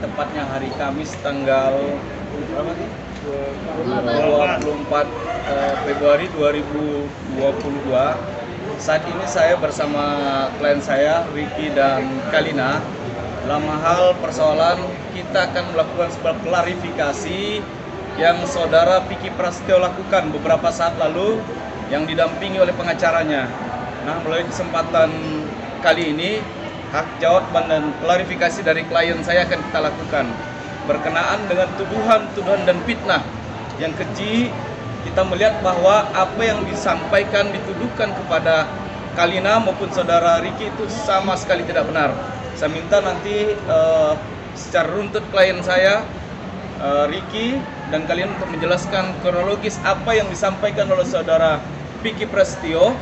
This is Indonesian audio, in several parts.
tepatnya hari Kamis tanggal berapa nih? 24 Februari 2022. Saat ini saya bersama klien saya, Ricky dan Kalina. Dalam hal persoalan, kita akan melakukan sebuah klarifikasi yang saudara Vicky Prasetyo lakukan beberapa saat lalu yang didampingi oleh pengacaranya. Nah, melalui kesempatan kali ini, hak jawaban dan klarifikasi dari klien saya akan kita lakukan berkenaan dengan tuduhan dan fitnah yang keji. Kita melihat bahwa apa yang disampaikan, dituduhkan kepada Kalina maupun saudara Ricky itu sama sekali tidak benar. Saya minta nanti secara runtut klien saya, Ricky dan kalian untuk menjelaskan kronologis apa yang disampaikan oleh saudara Vicky Prasetyo,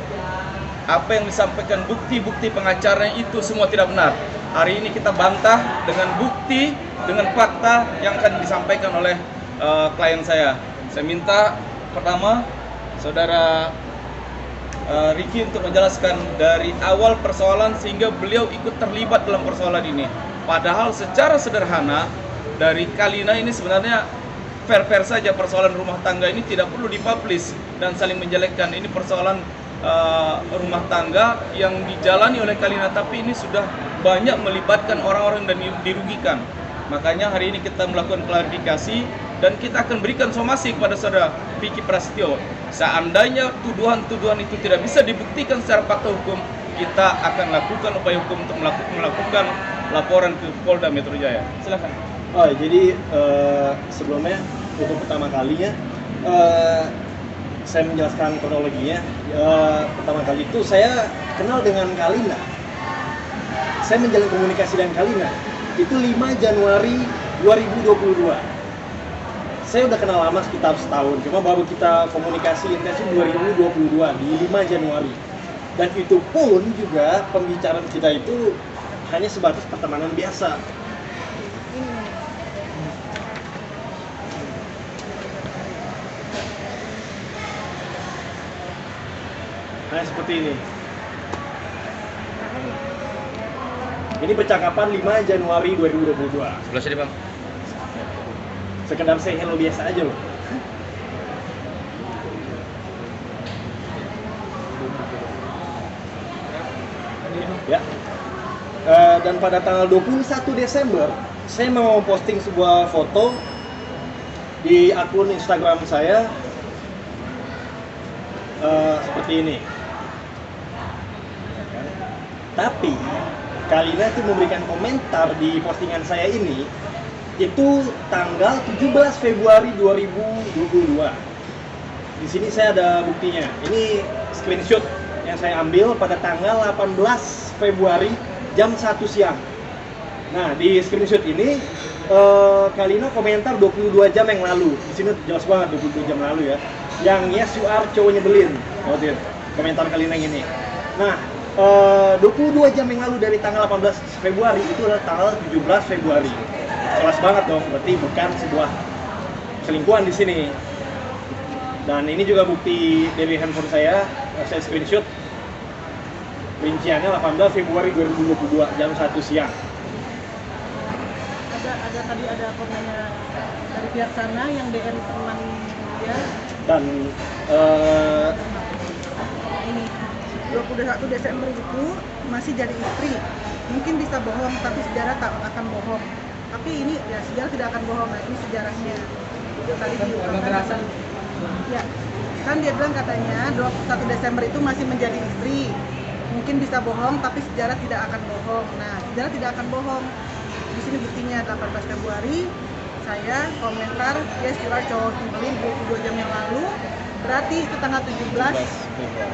apa yang disampaikan bukti-bukti pengacaranya itu semua tidak benar. Hari ini kita bantah dengan bukti, dengan fakta yang akan disampaikan oleh klien saya. Saya minta pertama saudara Ricky untuk menjelaskan dari awal persoalan sehingga beliau ikut terlibat dalam persoalan ini. Padahal secara sederhana dari Kalina ini sebenarnya fair-fair saja, persoalan rumah tangga ini tidak perlu dipublish dan saling menjelekkan. Ini persoalan rumah tangga yang dijalani oleh Kalina, tapi ini sudah banyak melibatkan orang-orang dan dirugikan. Makanya hari ini kita melakukan klarifikasi dan kita akan berikan somasi kepada saudara Vicky Prasetyo. Seandainya tuduhan-tuduhan itu tidak bisa dibuktikan secara fakta hukum, kita akan lakukan upaya hukum untuk melakukan laporan ke Polda Metro Jaya. Silakan. Oh, jadi sebelumnya untuk pertama kalinya saya menjelaskan kronologinya. Pertama kali itu saya kenal dengan Kalina. Saya menjalin komunikasi dengan Kalina itu 5 Januari 2022. Saya udah kenal lama sekitar setahun, cuma baru kita komunikasi intensif 2022 di 5 Januari. Dan itu pun juga pembicaraan kita itu hanya sebatas pertemanan biasa. Nah, seperti ini. Ini percakapan 5 Januari 2022. Sebelah sini, Bang. Sekedar say hello biasa aja loh. Ya. Dan pada tanggal 21 Desember saya mau posting sebuah foto di akun Instagram saya seperti ini. Tapi Kalina itu memberikan komentar di postingan saya ini itu tanggal 17 Februari 2022. Di sini saya ada buktinya. Ini screenshot yang saya ambil pada tanggal 18 Februari jam 1 siang. Nah, di screenshot ini Kalina komentar 22 jam yang lalu. Di sini jelas banget 22 jam lalu ya. Yang yes you are cowok nyebelin. Oh, komentar Kalina yang ini. Nah, 22 jam yang lalu dari tanggal 18 Februari itu adalah tanggal 17 Februari. Jelas banget dong, berarti bukan sebuah selingkuhan di sini. Dan ini juga bukti dari handphone saya screenshot. Rinciannya 18 Februari 2022 jam 1 siang. Ada tadi ada komennya dari pihak sana yang DM teman dia. Dan Ini 21 Desember itu masih jadi istri. Mungkin bisa bohong, tapi sejarah tak akan bohong. Tapi ini ya sejarah tidak akan bohong. Nah, ini sejarahnya. Itu tadi diungkapkan. Ya, kan dia bilang katanya 21 Desember itu masih menjadi istri. Mungkin bisa bohong, tapi sejarah tidak akan bohong. Nah, sejarah tidak akan bohong. Di sini buktinya 18 Februari saya komentar yes you are cowok nyebelin 22 jam yang lalu. Berarti itu tanggal 17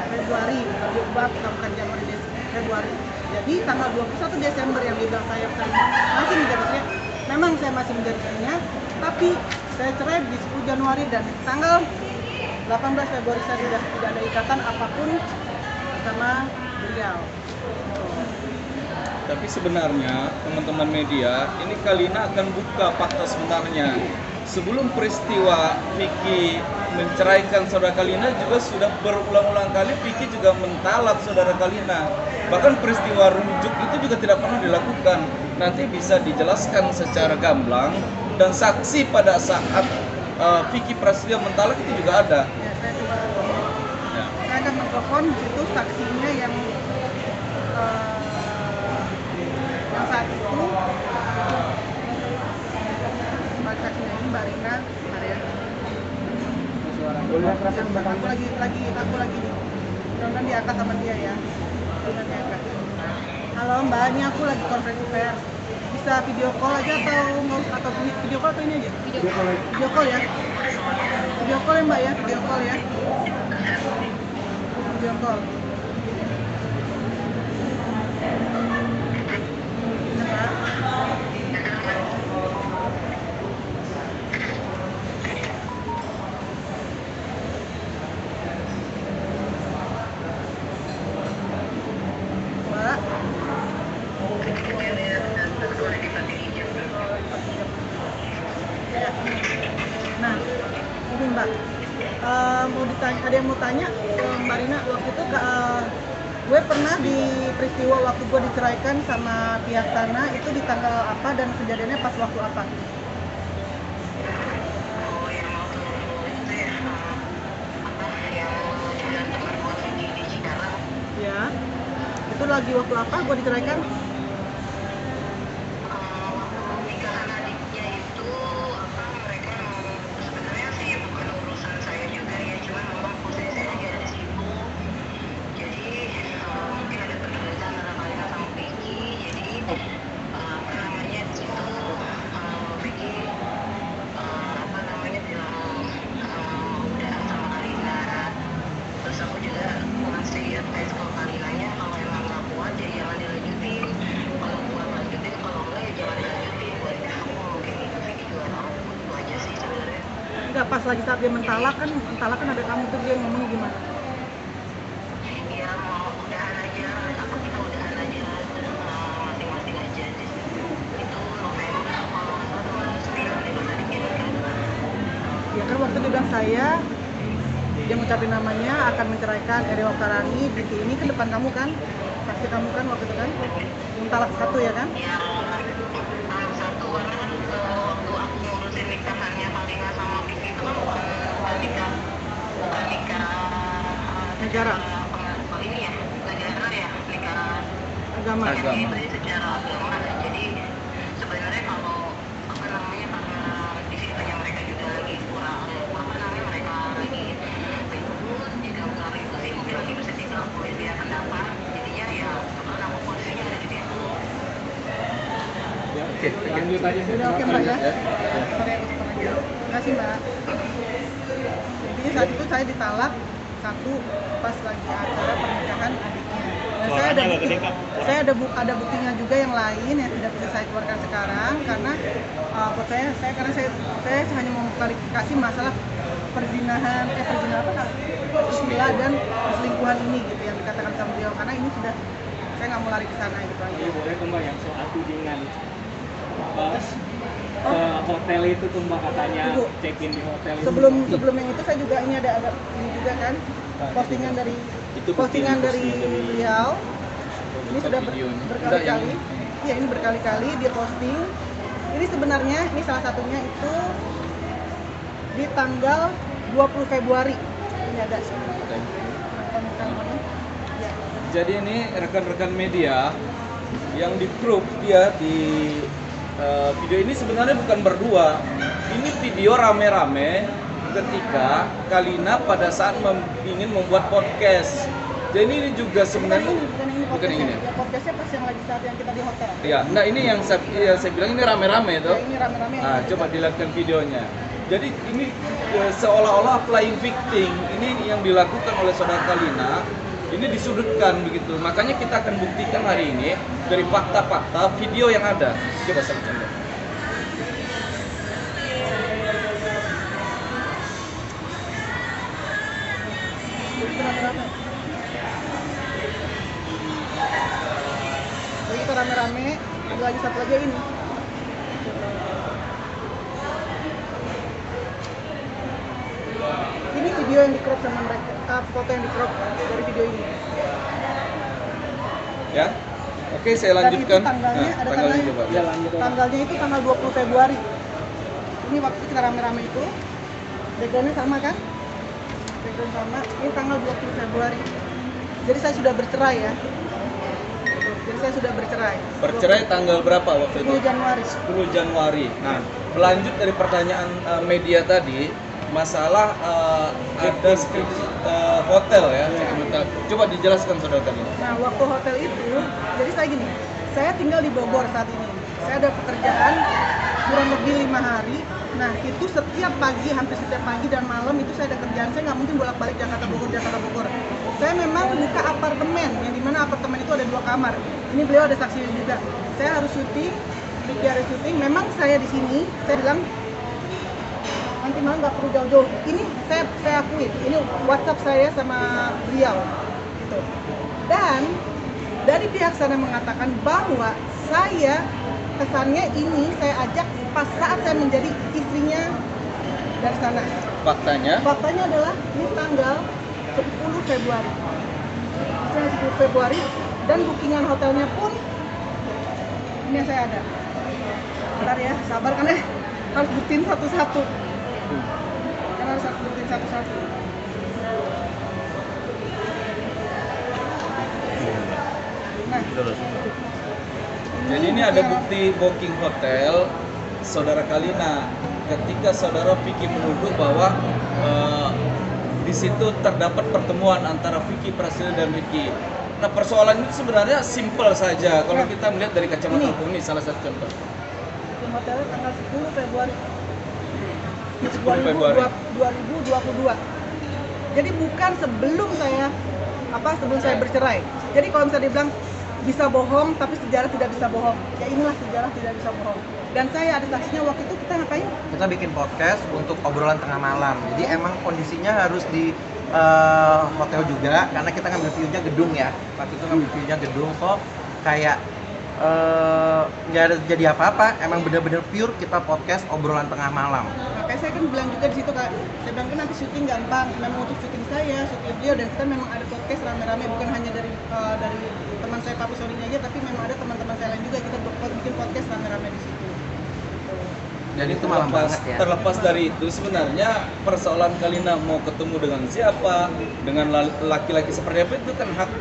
Februari, bukan Januari, Februari. Jadi tanggal 21 Desember yang dia bilang saya masih menjadi istrinya, memang saya masih menjadi istrinya, tapi saya cerai di 10 Januari dan tanggal 18 Februari saya sudah tidak ada ikatan apapun sama beliau. Tapi sebenarnya teman-teman media, ini Kalina akan buka fakta sebenarnya. Sebelum peristiwa Vicky menceraikan saudara Kalina juga sudah berulang-ulang kali Vicky juga mentalak saudara Kalina. Bahkan peristiwa rujuk itu juga tidak pernah dilakukan. nanti bisa dijelaskan secara gamblang, dan saksi pada saat Vicky Prasetyo mentalak itu juga ada. Ya, saya coba. Ya. Saya akan menelpon itu saksinya yang saat itu Mbak saksinya ini Mbak Rina, Maria. Aku lagi nih. Mudah-mudahan diangkat sama dia ya. Mudah-mudahan diangkat. Halo Mbak, ini aku lagi konferensi pers. Bisa video call aja atau nggak usah, atau video call atau ini aja? Video call ya. Video call ya Mbak ya, video call ya. Video call. Mbak. Ya. Nah, ini Mbak, mau ditanya, ada yang mau tanya Mbak Rina, waktu itu gue pernah di peristiwa waktu gue diceraikan sama pihak sana itu di tanggal apa dan kejadiannya pas waktu apa? Ya, itu lagi waktu apa gue diceraikan? Enggak, pas lagi saat dia mentalak kan ada kamu tuh, dia ngomong gimana? Ya kan waktu dia bilang dia ngucapin namanya akan menceraikan Eri Oktarani, binti ini ke depan kamu kan, saksi kamu kan waktu itu kan, mentalak satu ya kan? Negara. Agama. Jadi sebenarnya kalau karena di situ mereka juga lagi kurang mereka lagi ribut, juga mungkin lagi bisa dilakuin dia pendapat, jadinya ya karena aku posisinya ada di situ. Ya, oke, Lanjut aja. Udah oke Mbak ya? Terima kasih Mbak. Jadi saat itu saya ditalak satu pas lagi acara pernikahan adiknya. Dan saya ada buktinya juga yang lain yang tidak bisa saya keluarkan sekarang karena buat saya hanya mau klarifikasi masalah perzinahan apa istilah dan perselingkuhan ini gitu yang dikatakan sama beliau, karena ini sudah saya nggak mau lari ke sana gitu aja. Boleh tuh Mbak yang soal tudingan hotel itu tuh Mbak katanya check in di hotel itu. Sebelum yang itu saya juga ini ada ini juga kan postingan dari beliau. Ini sudah berkali-kali. Iya, ini berkali-kali dia posting. Ini sebenarnya ini salah satunya itu di tanggal 20 Februari. Ini ada. Ya. Jadi ini rekan-rekan media yang di grup dia di video ini sebenarnya bukan berdua. Ini video rame-rame ketika Kalina pada saat ingin membuat podcast. Jadi ini juga sebenarnya bukan ini. Ya, podcastnya pas yang lagi saat yang kita di hotel. Ya, nah ini yang saya bilang ini rame-rame tuh. Ya, ini rame-rame. Nah, coba dilihatkan videonya. Jadi ini seolah-olah playing victim. Ini yang dilakukan oleh saudara Kalina. Ini disudutkan begitu. Makanya kita akan buktikan hari ini dari fakta-fakta video yang ada. Coba saya contoh. Jadi kita rame-rame, ada lagi satu lagi ini. Ini video yang di-crop sama mereka, foto yang di-crop dari video ini. Ya. Oke, saya Dan lanjutkan. itu tanggalnya, ada tanggalnya tanggalnya. coba. Ya lanjut. Tanggalnya itu tanggal 20 Februari. Ini waktu kita rame-rame itu. Backgroundnya sama kan? Background sama. Ini tanggal 20 Februari. Jadi saya sudah bercerai ya. Jadi saya sudah bercerai. Bercerai tanggal berapa waktu itu? 10 Januari. 10 Januari. Nah, berlanjut dari pertanyaan media tadi, masalah ada hotel ya. Coba dijelaskan saudara tadi. Nah, waktu hotel itu, jadi saya gini, saya tinggal di Bogor saat ini. Saya ada pekerjaan kurang lebih 5 hari. Nah, itu setiap pagi, hampir setiap pagi dan malam itu saya ada kerjaan. Saya nggak mungkin bolak-balik Jakarta Bogor. Saya memang buka apartemen, yang dimana apartemen itu ada 2 kamar. Ini beliau ada saksinya juga. Saya harus syuting, Ricky harus syuting. Memang saya di sini, saya bilang nanti malam nggak perlu jauh-jauh. Ini saya akui, ini WhatsApp saya sama beliau, gitu. Dan dari pihak sana mengatakan bahwa saya kesannya ini saya ajak pas saat saya menjadi istrinya dari sana. Faktanya, Faktanya adalah ini tanggal 10 Februari. Tanggal 10 Februari dan bookingan hotelnya pun ini yang saya ada. Bentar ya, sabar kan ya. Harus buktiin satu-satu. Karena harus buktiin satu-satu. Nah, jadi ini ada bukti booking hotel saudara Kalina ketika saudara Vicky menuduh bahwa di situ terdapat pertemuan antara Vicky Prasetyo dan Ricky. Nah, persoalan itu sebenarnya simpel saja kalau kita melihat dari kacamata hukum ini salah satu contoh. booking hotelnya tanggal 10 Februari 10 Februari. 2022. Jadi bukan sebelum saya bercerai. Jadi kalau misalnya dibilang bisa bohong tapi sejarah tidak bisa bohong, ya inilah sejarah tidak bisa bohong. Dan saya ada saksinya waktu itu kita ngapain? Kita bikin podcast untuk obrolan tengah malam. Jadi emang kondisinya harus di hotel juga karena kita ngambil view-nya gedung ya. Waktu itu ngambil view-nya gedung, so kayak nggak ada jadi apa-apa. Emang bener-bener pure kita podcast obrolan tengah malam. Makanya saya kan bilang juga di situ Kak, saya bilang kan nanti syuting gampang, memang untuk syuting saya, syuting beliau, dan kita memang ada podcast rame-rame, bukan hanya dari teman saya Papi Solinya aja, tapi memang ada teman-teman saya lain juga, kita bikin podcast rame-rame di situ. Dan itu malam banget ya. Terlepas dari itu sebenarnya persoalan Kalina mau ketemu dengan siapa, dengan laki-laki seperti apa itu kan hak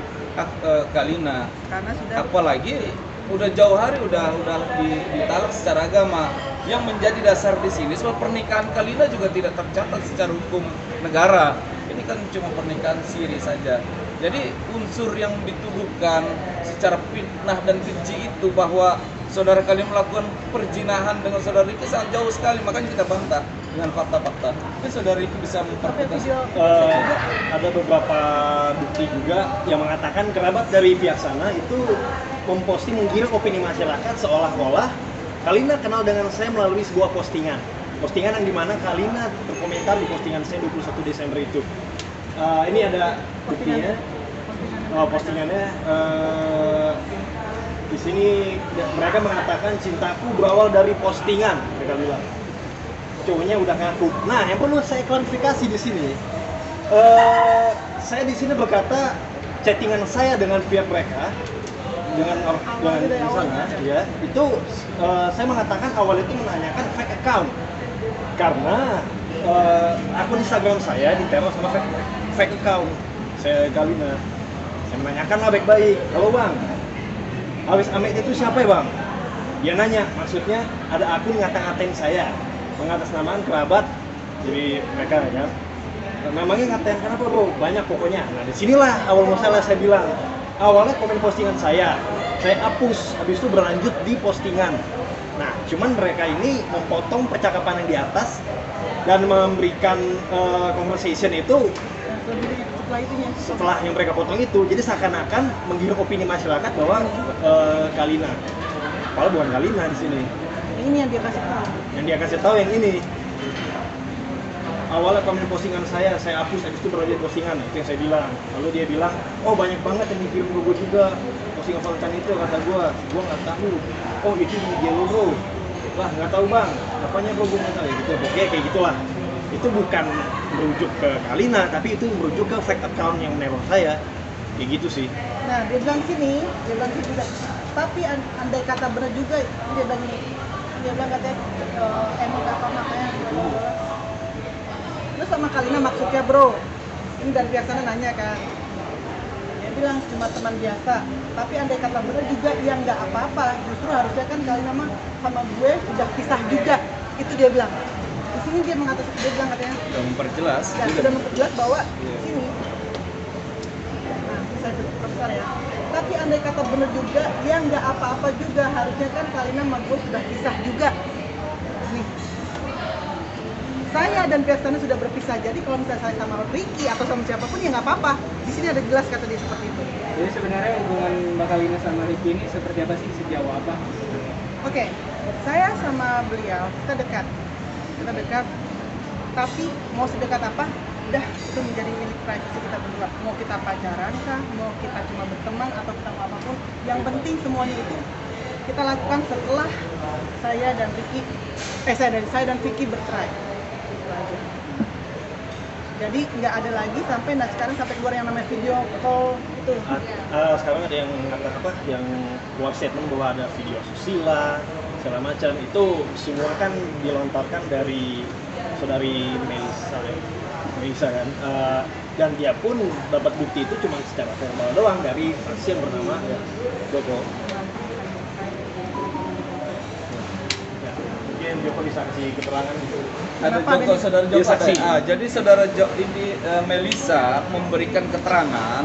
Kalina. Karena sudah Apalagi udah jauh hari udah ditalak secara agama. Yang menjadi dasar di sini soal pernikahan Kalina juga tidak tercatat secara hukum negara. Ini kan cuma pernikahan siri saja. Jadi unsur yang dituduhkan secara fitnah dan keji itu bahwa saudara kalian melakukan perjinahan dengan saudara Ricky sangat jauh sekali, makanya kita bantah dengan fakta-fakta. Tapi saudara Ricky bisa memperkuat. Ada beberapa bukti juga yang mengatakan kerabat dari pihak sana itu memposting menggiring opini masyarakat seolah-olah Kalina kenal dengan saya melalui sebuah postingan yang dimana Kalina berkomentar di postingan saya 21 Desember itu. Ini ada buktinya. Postingannya di sini mereka mengatakan cintaku berawal dari postingan, mereka bilang. Cowoknya udah ngaku. Nah, yang perlu saya klarifikasi di sini, saya di sini berkata chattingan saya dengan pihak mereka, dengan di sana, ya itu saya mengatakan awal itu menanyakan fake account karena akun Instagram saya diteror sama fake account saya Kalina. Saya menanyakan lah baik-baik, halo bang, Awis Amet itu siapa ya bang? Dia nanya, maksudnya ada akun ngata-ngatain saya, mengatasnamakan kerabat, jadi mereka ya. Memangnya ngatain kenapa bro? Banyak pokoknya. Nah disinilah awal masalah saya bilang. Awalnya komen postingan saya hapus, habis itu berlanjut di postingan. Nah, cuman mereka ini memotong percakapan yang di atas dan memberikan conversation itu setelah yang mereka potong itu, jadi seakan-akan menggiring opini masyarakat bahwa Kalina, padahal bukan Kalina di sini. ini yang dia kasih tahu. Yang dia kasih tahu yang ini. Awalnya komen postingan saya hapus, habis itu berlanjut postingan, itu yang saya bilang. Lalu dia bilang, oh banyak banget yang dikirim ke gue juga postingan Valentine itu, kata gue nggak tahu. Oh itu di IG lo bro, lah nggak tahu bang, apanya bro gue nggak tahu, gitu. Oke kayak gitulah. Itu bukan merujuk ke Kalina, tapi itu merujuk ke fake account yang meneror saya, kayak gitu sih. Nah, dia bilang sini juga Tapi andai kata benar juga, dia bilang gini, dia bilang katanya emang apa makanya. Terus sama Kalina maksudnya bro, ini dari pihak sana nanya kan, dia bilang cuma teman biasa. Tapi andai kata benar juga yang nggak apa-apa, justru harusnya kan Kalina mah sama gue udah pisah juga, itu dia bilang. Di sini dia dia bilang katanya, Sudah memperjelas. ya, sudah memperjelas bahwa sini. Nah, saya profesor ya. Tapi andai kata benar juga, dia nggak apa-apa juga, harusnya kan Kalina sama gue sudah pisah juga. Nih, saya dan pihak sana sudah berpisah. Jadi kalau misalnya saya sama Ricky atau sama siapapun ya nggak apa-apa. Di sini ada jelas kata dia seperti itu. Jadi sebenarnya hubungan Mbak Kalina sama Ricky ini seperti apa sih, sejauh apa? Oke, saya sama beliau kita dekat, tapi mau sedekat apa? Udah itu menjadi milik privasi kita berdua. Mau kita pacaran kah, mau kita cuma berteman atau kita mau apapun, yang penting semuanya itu kita lakukan setelah saya dan Vicky bercerai. Itu aja. Jadi nggak ada lagi sekarang sampai keluar yang namanya video call itu. Sekarang ada yang mengatakan apa? Yang keluar statement bahwa ada video susila segala macam, itu semua kan dilontarkan dari saudari Melisa kan, dan dia pun dapat bukti itu cuma secara verbal doang dari saksi yang bernama Joko. Ya, mungkin Joko bisa kasih keterangan gitu. Ada Kenapa Joko, ini? saudara Joko. Dia saksi. Jadi saudara ini Melisa memberikan keterangan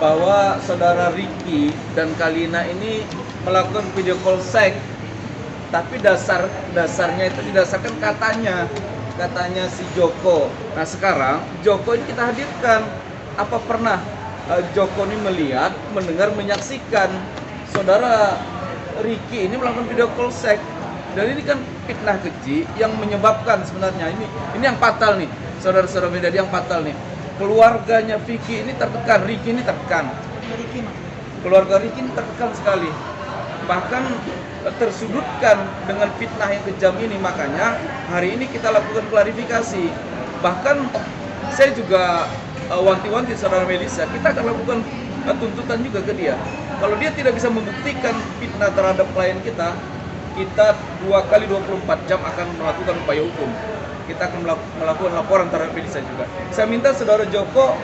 bahwa saudara Ricky dan Kalina ini melakukan video call seks, tapi dasarnya itu didasarkan katanya si Joko. Nah sekarang Joko ini kita hadirkan. Apa pernah Joko ini melihat, mendengar, menyaksikan saudara Ricky ini melakukan video call seks? Dan ini kan fitnah keji yang menyebabkan sebenarnya ini yang fatal nih, saudara-saudara media, yang fatal nih. Keluarganya Vicky ini tertekan, Ricky ini tertekan. Ricky mah. Keluarga Ricky ini tertekan sekali. Bahkan tersudutkan dengan fitnah yang kejam ini. Makanya hari ini kita lakukan klarifikasi. Bahkan saya juga wanti-wanti saudara Melisa, kita akan lakukan tuntutan juga ke dia. Kalau dia tidak bisa membuktikan fitnah terhadap klien kita 2 kali 24 jam akan melakukan upaya hukum. Kita akan melakukan laporan terhadap Melisa juga. Saya minta saudara Joko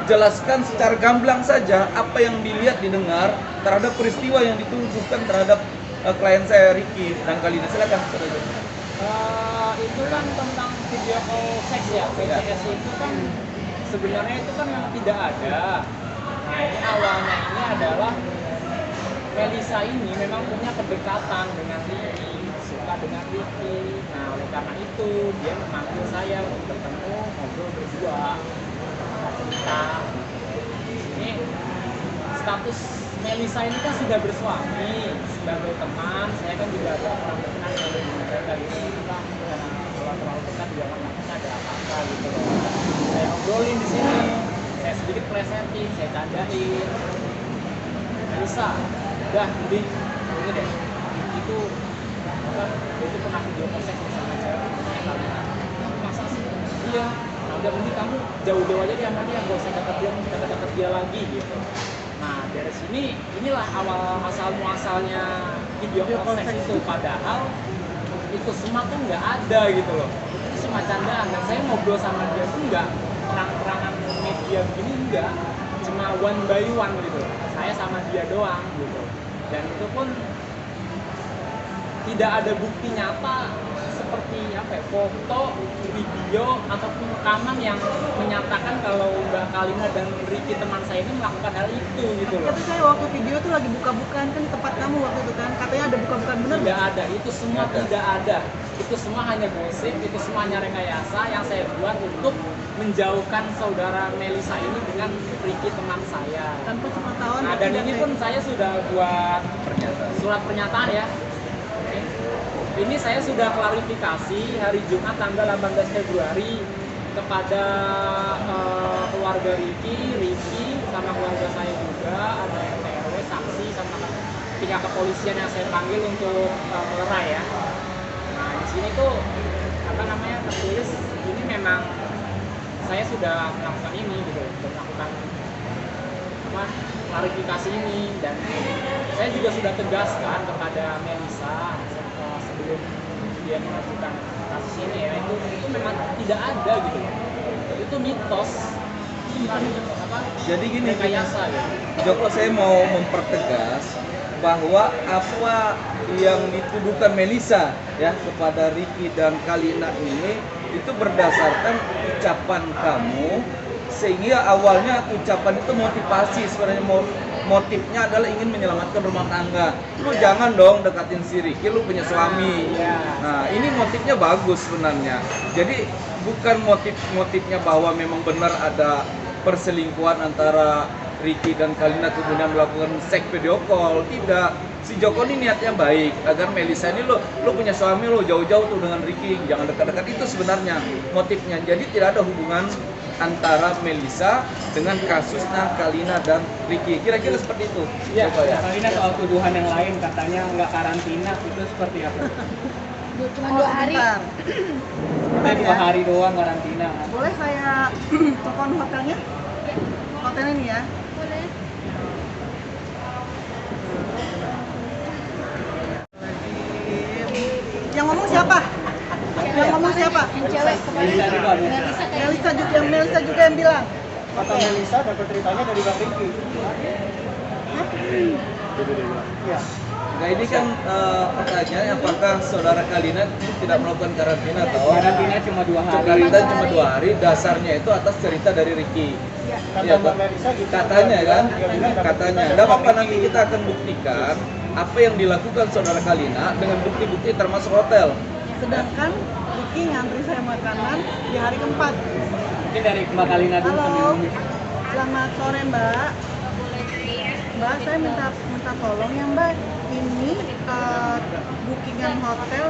jelaskan secara gamblang saja apa yang dilihat, didengar terhadap peristiwa yang dituduhkan terhadap klien saya Ricky dan Kalina. Silakan saudara Joko. Itu kan tentang video call seks ya, VCS itu kan sebenarnya itu kan memang tidak ada. Nah ini awalnya ini adalah Melisa ini memang punya kedekatan dengan Ricky, suka dengan Ricky. Nah oleh karena itu dia memanggil saya untuk bertemu, ngobrol berdua, cerita. Ini status Melisa ini kan sudah bersuami, sebagai teman. Saya kan juga ada orang berkenan dengan mereka gitu. Kalau terlalu dekat juga kan makanya ada apa-apa gitu loh. Saya ngobrolin di sini, saya sedikit plesetin, saya candain. Melisa, udah mending ini deh. Itu apa? Itu pernah video proses sama cewek Kalina. Masa sih? Iya. Nah udah mending kamu jauh-jauh aja dia sama dia, gak usah deket dia lagi gitu. Nah dari sini inilah asal muasalnya video proses itu, padahal itu semua tuh nggak ada gitu loh. Itu cuma candaan. Dan saya ngobrol sama dia tuh nggak terang-terangan media begini, enggak, cuma one by one gitu. Saya sama dia doang gitu. Dan itu pun tidak ada bukti nyata seperti apa ya, foto, video ataupun rekaman yang menyatakan kalau Mbak Kalina dan Ricky teman saya ini melakukan hal itu gitu loh. Tapi saya waktu video tuh lagi buka-bukaan kan tempat kamu waktu itu kan, katanya ada buka-bukaan, bener Tidak nggak? ada, itu semua tidak ada. Itu semua hanya gosip, itu semua hanya rekayasa yang saya buat untuk menjauhkan saudara Melisa ini dengan Ricky teman saya. Tanpa sepengetahuan. Nah dan ini pun saya sudah buat surat pernyataan ya. Ini saya sudah klarifikasi hari Jumat tanggal 18 Februari kepada keluarga Ricky sama keluarga saya juga, ada RT RW, saksi, sama pihak kepolisian yang saya panggil untuk melerai ya. Nah di sini tuh apa namanya tertulis ini memang saya sudah melakukan ini gitu, melakukan klarifikasi ini, dan saya juga sudah tegaskan kepada Melisa sebelum dia mengajukan kasus ini ya, itu memang tidak ada gitu loh. Itu mitos. Bukan mitos apa? Jadi gini, rekayasa gitu. Joko, saya mau mempertegas bahwa apa yang dituduhkan Melisa ya kepada Ricky dan Kalina ini itu berdasarkan ucapan kamu, sehingga awalnya ucapan itu motivasi, sebenarnya motifnya adalah ingin menyelamatkan rumah tangga. Lu jangan dong dekatin si Ricky, lu punya suami. Nah, ini motifnya bagus sebenarnya. Jadi bukan motifnya bahwa memang benar ada perselingkuhan antara Ricky dan Kalina kemudian melakukan seks video call. Tidak. Si Joko ini niatnya baik agar Melisa ini lu punya suami, lu jauh-jauh tuh dengan Ricky, jangan dekat-dekat. Itu sebenarnya motifnya. Jadi tidak ada hubungan antara Melisa dengan kasusnya Kalina dan Ricky. Kira-kira seperti itu. Ya, Joko, ya. Kalina soal tuduhan yang lain katanya nggak karantina, itu seperti apa? Cuma 2 hari. Bentar. Kita 2 hari doang karantina. Boleh saya telepon hotelnya? Hotelnya nih ya. Boleh. Yang ngomong siapa? Yang ngomong siapa? Yang cewek kemarin. Melisa juga, Melisa. Melisa Melisa juga yang bilang. Kata Melisa dapat ceritanya dari Bang Ricky. Iya. Nah, ini kan pertanyaannya apakah saudara Kalina tidak melakukan karantina atau Karantina cuma 2 hari. karantina cuma 2 hari, dasarnya itu atas cerita dari Ricky. Kata Iya, Mbak Melisa gitu. katanya kan, Dia bilang dapat katanya. cerita Dan dari apa Bang nanti Ricky. kita akan buktikan apa yang dilakukan saudara Kalina dengan bukti-bukti termasuk hotel. Sedangkan Ricky ngantri saya makanan di hari keempat. Mungkin dari Mbak Kalina dulu Halo, sambil selamat sore Mbak. Mbak, saya minta tolong ya Mbak. Ini bookingan hotel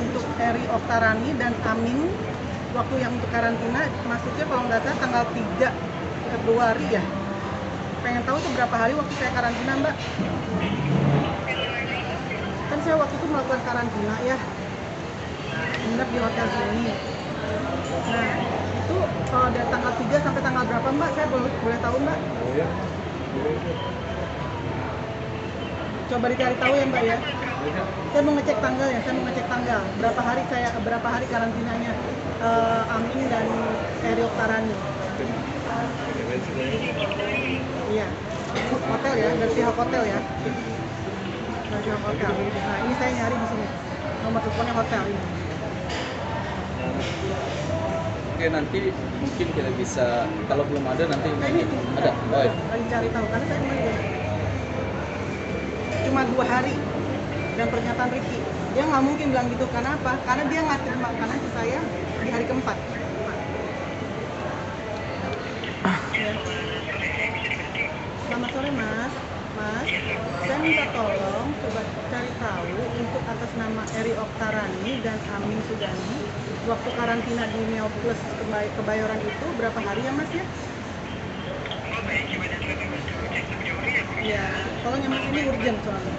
untuk Eri Oktarani dan Amin waktu yang untuk karantina, maksudnya kalau nggak salah tanggal 3 Februari ya. Pengen tahu tuh berapa hari waktu saya karantina Mbak? Kan saya waktu itu melakukan karantina ya, nginep di hotel sini. Nah, itu dari tanggal 3 sampai tanggal berapa Mbak? Saya boleh tahu Mbak? Coba dicari tahu ya Mbak ya. Saya mau ngecek tanggal ya, berapa hari karantinanya Amin dan Eri Oktarani. Iya, hotel ya, dari pihak hotel ya. Dari pihak hotel. Nah ini saya nyari di sini, nomor teleponnya hotel ini. Oke, nanti mungkin kita bisa, kalau belum ada nanti Nah, ini ada. Oh, iya. lagi cari tahu karena saya kemarin cuma 2 hari dan pernyataan Ricky dia nggak mungkin bilang gitu, karena apa? Karena dia nggak terima makanan ke saya di hari keempat. Ya. Selamat sore Mas. Saya minta tolong coba cari tahu untuk atas nama Eri Oktarani dan Amin Sugani waktu karantina di Neo Plus Kebayoran itu berapa hari ya Mas ya? Ya, tolong ya Mas, ini urgent soalnya.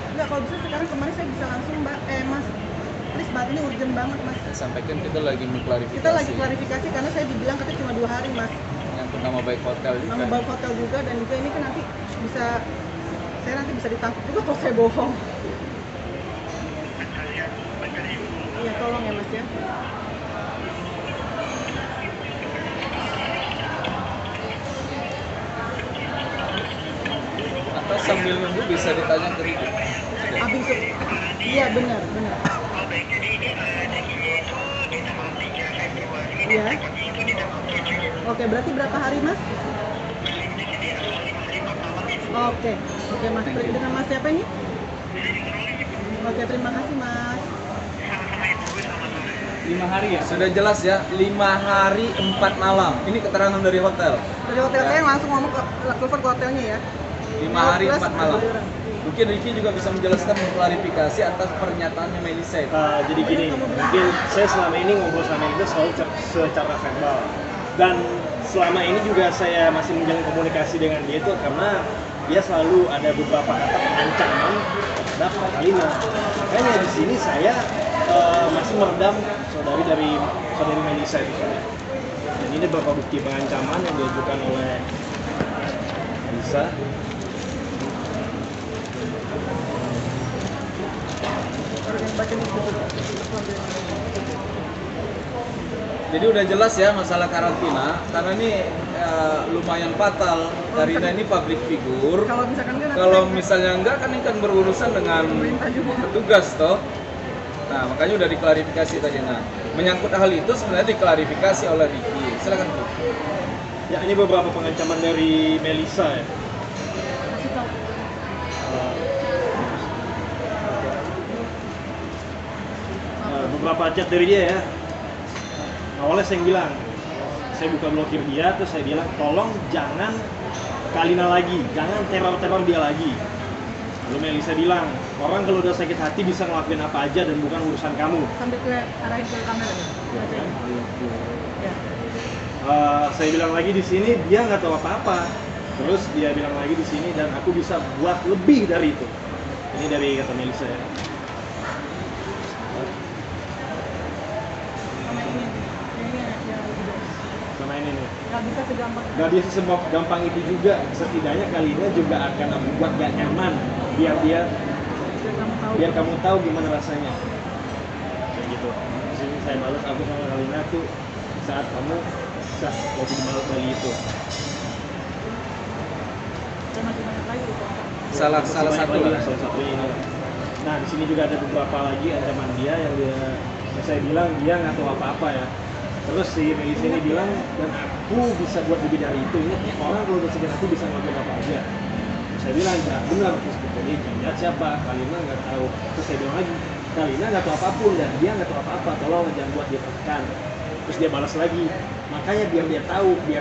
Enggak, kalau bisa sekarang, kemarin saya bisa langsung Mbak. Mas, please Mbak, ini urgent banget Mas. Saya sampaikan kita lagi mengklarifikasi. Kita lagi klarifikasi karena saya dibilang katanya cuma 2 hari Mas. Yang nama baik hotel juga. Nama baik hotel juga, dan juga ini kan nanti bisa, saya nanti bisa ditangkap juga kalau saya bohong. Iya, tolong ya Mas ya. Atau sambil nunggu bisa ditanya ke Ricky. Abis itu, iya benar. Iya. Oke, berarti berapa hari Mas? Oke Mas. Dengan Mas siapa ini? Oke, terima kasih Mas. 5 hari ya? Sudah jelas ya, 5 hari 4 malam. Ini keterangan dari hotel. Dari hotel saya langsung ngomong ke telepon ke hotelnya ya. 5 hari 4 malam. Mungkin Ricky juga bisa menjelaskan, mengklarifikasi atas pernyataannya Melisa itu. Jadi gini, mungkin saya selama ini ngobrol sama itu selalu secara verbal, dan selama ini juga saya masih menjalin komunikasi dengan dia itu karena dia selalu ada beberapa kata ancaman terhadap Kalina. Makanya di sini saya masih meredam saudari Melisa itu. Dan ini beberapa bukti pengancaman yang diajukan oleh Lisa. Jadi udah jelas ya masalah karantina, karena ini lumayan fatal. Karina ini public figure. Kalau misalkan kan Kalau misalnya enggak kan ini kan berurusan dengan petugas toh. Nah makanya udah diklarifikasi tadi. Nah menyangkut hal itu sebenarnya diklarifikasi oleh Ricky. Silakan Bu. Ya, ini beberapa pengancaman dari Melisa ya. Beberapa chat dari dia ya. Awalnya saya bilang, saya buka blokir dia, terus saya bilang tolong jangan Kalina lagi, jangan teror-teror dia lagi. Lalu Melisa bilang, orang kalau udah sakit hati bisa ngelakuin apa aja dan bukan urusan kamu. sambil ke arahin ke kamera ya. Ya. Saya bilang lagi di sini dia nggak tahu apa-apa. Terus dia bilang lagi di sini dan aku bisa buat lebih dari itu. Ini dari kata Melisa ya. Sama ini yang Sama ini nih. nggak bisa segampang. Gak bisa gampang itu juga. Setidaknya Kalina juga akan aku buat gak nyaman. Biar kamu tahu gimana rasanya. Kayak gitu. Di sini saya balas aku sama Kalina tuh saat kamu sah waktu di Bali itu. Dan masih banyak lagi itu. Salah Salah satu lah. salah satunya ini. Nah di sini juga ada beberapa lagi ancaman dia yang saya bilang dia nggak tahu apa-apa ya. Terus si Melisa ini bilang dan aku bisa buat lebih dari itu. Ingat orang kalau udah sakit hati bisa ngelakuin apa aja. Saya bilang nggak benar. Terus jadi lihat siapa Kalina nggak tahu. Terus saya bilang lagi Kalina nggak tahu apapun dan dia nggak tahu apa-apa. Tolong jangan buat dia tertekan. Terus dia balas lagi. Makanya biar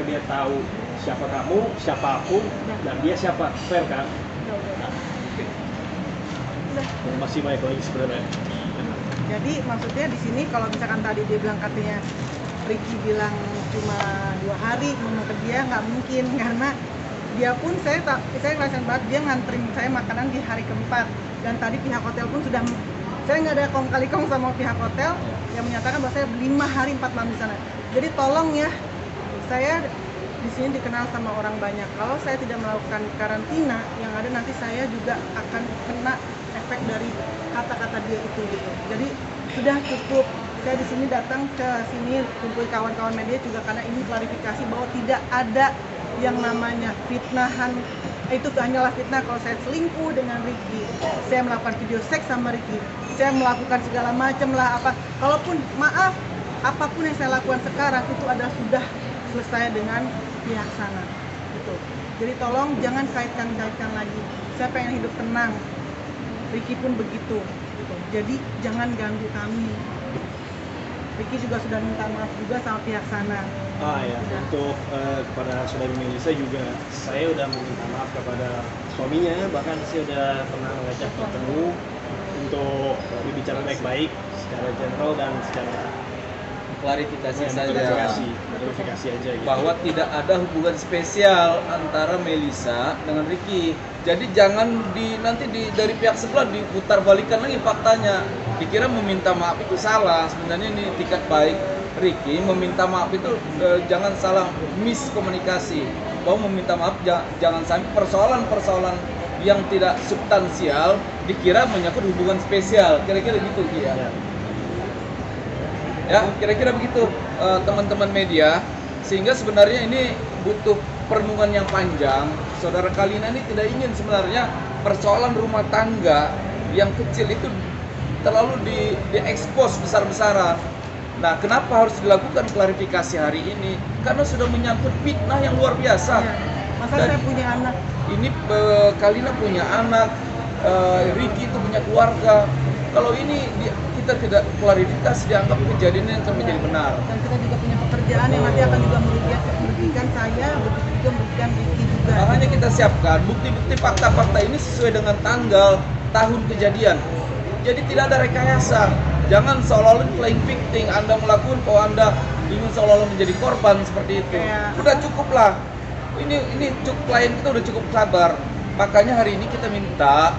dia tahu siapa kamu, siapa aku, dan dia siapa. Fair kan? Masih banyak lagi sebenarnya. Jadi maksudnya di sini kalau misalkan tadi dia bilang katanya Ricky bilang cuma 2 hari ngomong ke dia, nggak mungkin karena dia pun saya ngerasain banget dia nganterin saya makanan di hari keempat dan tadi pihak hotel pun sudah saya nggak ada kong kali kong sama pihak hotel yang menyatakan bahwa saya 5 hari 4 malam di sana. Jadi tolong ya, saya di sini dikenal sama orang banyak. Kalau saya tidak melakukan karantina, yang ada nanti saya juga akan kena efek dari kata-kata dia itu gitu. Jadi sudah cukup. Saya di sini datang ke sini kumpul kawan-kawan media juga karena ini klarifikasi bahwa tidak ada yang namanya fitnahan. Itu hanyalah fitnah kalau saya selingkuh dengan Ricky. Saya melakukan video seks sama Ricky. Saya melakukan segala macam lah apa. Kalaupun maaf, apapun yang saya lakukan sekarang itu adalah sudah selesai dengan pihak sana gitu. Jadi tolong jangan kaitkan lagi. Saya pengen hidup tenang. Ricky pun begitu gitu. Jadi jangan ganggu kami. Ricky juga sudah minta maaf juga sama pihak sana. Ya, untuk kepada saudari Melisa juga saya udah meminta maaf kepada suaminya, bahkan saya udah pernah mengajak bertemu untuk berbicara baik-baik secara general dan secara Klarifikasi saja. klarifikasi aja gitu. Bahwa tidak ada hubungan spesial antara Melisa dengan Ricky. Jadi jangan nanti dari pihak sebelah diputar balikan lagi faktanya. Dikira meminta maaf itu salah. Sebenarnya ini etikat baik Ricky meminta maaf itu jangan salah miskomunikasi. Bahwa meminta maaf jangan sampai persoalan-persoalan yang tidak substansial dikira menyangkut hubungan spesial. Kira-kira gitu ya. Ya, kira-kira begitu teman-teman media. Sehingga sebenarnya ini butuh perenungan yang panjang. Saudara Kalina ini tidak ingin sebenarnya persoalan rumah tangga yang kecil itu terlalu diekspos besar-besaran. Nah, kenapa harus dilakukan klarifikasi hari ini? Karena sudah menyangkut fitnah yang luar biasa. Ya. Masa saya punya anak. Ini Kalina punya anak, Ricky itu punya keluarga. Kalau ini kita tidak klarifikasi dianggap kejadian yang akan menjadi benar. Dan kita juga punya pekerjaan yang nanti akan juga merugikan saya, begitu juga merugikan Ricky juga. Makanya kita siapkan bukti-bukti fakta-fakta ini sesuai dengan tanggal, tahun kejadian. Jadi tidak ada rekayasa. Jangan seolah-olah playing victim, Anda melakukan kalau Anda ingin seolah-olah menjadi korban seperti itu. Udah cukup lah. Ini cukup, klien kita udah cukup sabar. Makanya hari ini kita minta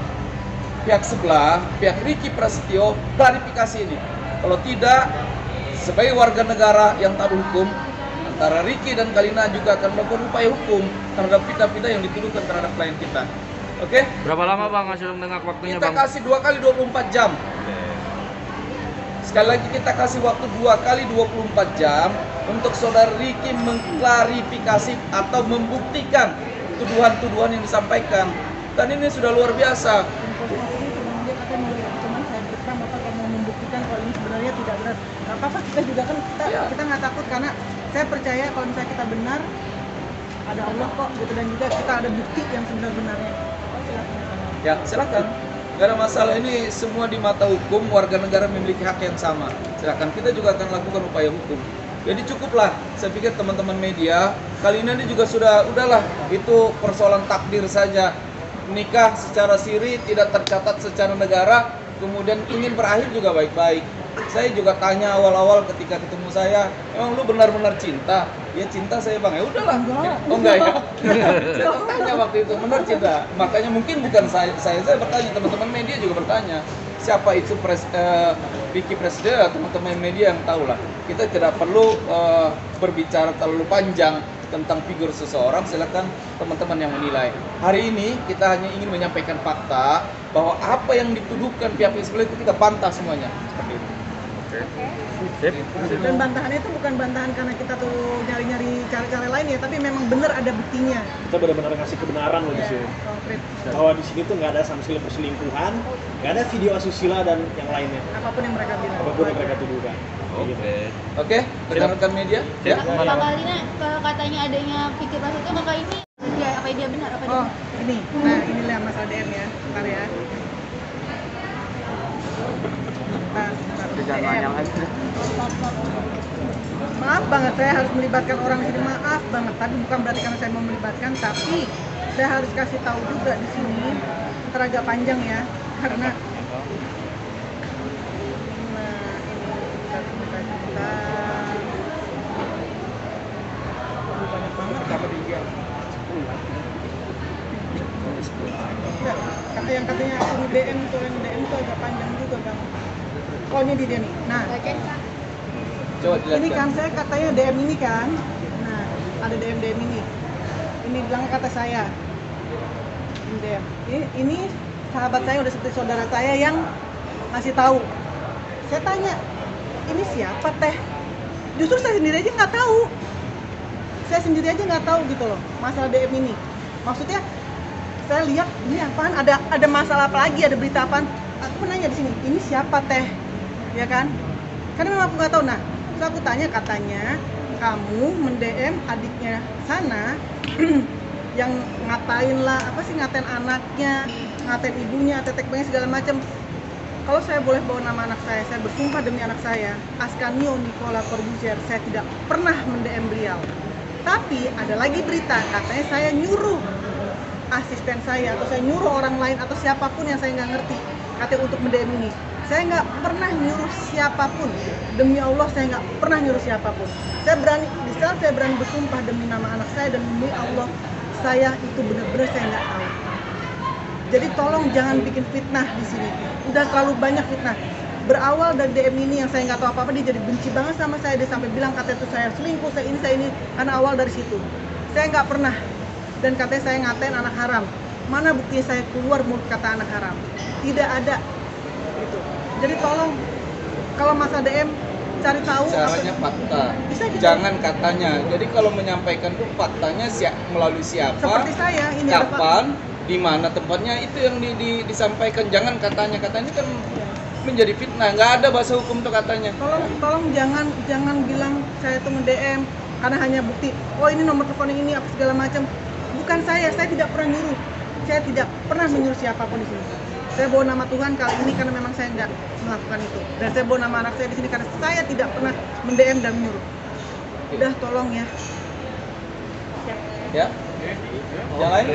pihak sebelah, pihak Ricky Prasetyo klarifikasi ini. Kalau tidak, sebagai warga negara yang taat hukum, antara Ricky dan Kalina juga akan melakukan upaya hukum terhadap pita-pita yang dituduhkan terhadap klien kita. Oke? Berapa lama Bang hasil tengah waktunya Kita Bang? kasih 2 kali 24 jam. Sekali lagi kita kasih waktu 2 kali 24 jam untuk saudara Ricky mengklarifikasi atau membuktikan tuduhan-tuduhan yang disampaikan. Dan ini sudah luar biasa. Informasi ini dia katanya mau, cuman saya berperan Bapak kalau mau membuktikan kalau ini sebenarnya tidak benar. Gak apa-apa, kita juga kan kita nggak takut karena saya percaya kalau misalnya kita benar ada Allah kok gitu, dan juga kita ada bukti yang sebenar-benarnya. Ya, silakan. Gak ada masalah, ini semua di mata hukum, warga negara memiliki hak yang sama. Silakan, kita juga akan lakukan upaya hukum. Jadi cukuplah, saya pikir teman-teman media, kali ini juga udahlah, itu persoalan takdir saja. Nikah secara siri, tidak tercatat secara negara, kemudian ingin berakhir juga baik-baik. Saya juga tanya awal-awal ketika ketemu saya, emang lu benar-benar cinta? Ya cinta saya Bang, ya udahlah. Oh enggak ya? Saya tanya waktu itu, benar cinta? Makanya mungkin bukan saya bertanya, teman-teman media juga bertanya. Siapa itu Ricky Presiden, teman-teman media yang tahu lah. Kita tidak perlu berbicara terlalu panjang tentang figur seseorang, silakan teman-teman yang menilai. Hari ini kita hanya ingin menyampaikan fakta bahwa apa yang dituduhkan pihak sebelah itu kita bantah semuanya. Seperti itu. Sip. Dan bantahannya itu bukan bantahan karena kita tuh nyari-nyari cara-cara lain ya, tapi memang benar ada buktinya. Kita benar-benar ngasih kebenaran loh di Ya, sini. konkret. Bahwa di sini tuh nggak ada sama sekali perselingkuhan, nggak ada video asusila dan yang lainnya. Apapun yang mereka bilang. Apapun yang mereka tuduhkan. Gitu. Oke, rekan-rekan media. Ya. Kak Kalina, kalau katanya adanya pikir pas itu kakak ini ya apa dia benar apa dia Oh, ini. Nah, inilah masalah DM ya. Bentar ya. Bentar, DM. Maaf banget saya harus melibatkan orang di sini, maaf banget. Tapi bukan berarti karena saya mau melibatkan, tapi saya harus kasih tahu juga di sini. Ntar agak panjang ya, karena banyak banget kata yang katanya aku DM tuh, yang DM tuh agak panjang juga Bang. Oh ini dia nih. Nah, bacain Kak. Coba dilihat. ini kan saya katanya DM ini kan. Nah, ada DM ini. Ini bilangnya kata saya. Ini DM. Ini sahabat saya udah seperti saudara saya yang ngasih tahu. Saya tanya, ini siapa teh? Justru saya sendiri aja nggak tahu. Saya sendiri aja nggak tahu gitu loh masalah DM ini. Maksudnya saya lihat ini apaan? Ada masalah apa lagi? Ada berita apaan? Aku menanya di sini, ini siapa teh? Ya kan? Karena memang aku nggak tahu. Nah, terus aku tanya, katanya kamu mendm adiknya sana yang ngatain lah, apa sih, ngatain anaknya, ngatain ibunya, tetek bengek segala macam. Kalau saya boleh bawa nama anak saya bersumpah demi anak saya, Ascanio Nicola Corbuzier, saya tidak pernah mendm beliau. Tapi ada lagi berita, katanya saya nyuruh asisten saya, atau saya nyuruh orang lain, atau siapapun yang saya nggak ngerti, katanya untuk mendm ini. Saya nggak pernah nyuruh siapapun, demi Allah saya nggak pernah nyuruh siapapun. Saya berani, di saat saya berani bersumpah demi nama anak saya dan demi Allah, saya itu benar-benar saya nggak tahu. Jadi tolong jangan bikin fitnah di sini. Udah terlalu banyak fitnah. Berawal dari DM ini yang saya nggak tahu apa-apa, dia jadi benci banget sama saya. Dia sampai bilang katanya itu saya selingkuh, saya ini. Karena awal dari situ. Saya nggak pernah. Dan katanya saya ngatain anak haram. Mana buktinya saya keluar mulut kata anak haram? Tidak ada. Gitu. Jadi tolong, kalau masa DM cari tahu. Caranya fakta. Bisa gitu. Jangan katanya. Jadi kalau menyampaikan tuh faktanya melalui siapa, Seperti saya ini ada kapan, di mana tempatnya, itu yang disampaikan. Jangan katanya ini kan menjadi fitnah. Nggak ada bahasa hukum tuh katanya. Tolong jangan bilang saya tuh nge-DM karena hanya bukti. Oh ini nomor telepon yang ini apa segala macam. Bukan saya tidak pernah nyuruh. Saya tidak pernah menyuruh siapapun di sini. Saya bawa nama Tuhan kali ini karena memang saya nggak melakukan itu. Dan saya bawa nama anak saya di sini karena saya tidak pernah mend-DM dan menyuruh. Udah tolong ya. Ya. Yang lain?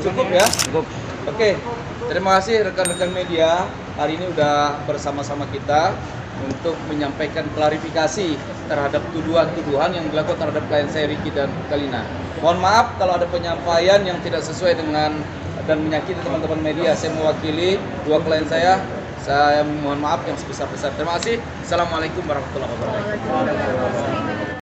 Cukup ya? Cukup. Oke. Terima kasih rekan-rekan media. Hari ini udah bersama-sama kita untuk menyampaikan klarifikasi terhadap tuduhan-tuduhan yang dilakukan terhadap klien saya Ricky dan Kalina. Mohon maaf kalau ada penyampaian yang tidak sesuai dengan dan menyakiti teman-teman media. Saya mewakili dua klien saya mohon maaf yang sebesar-besar. Terima kasih. Assalamualaikum warahmatullahi wabarakatuh.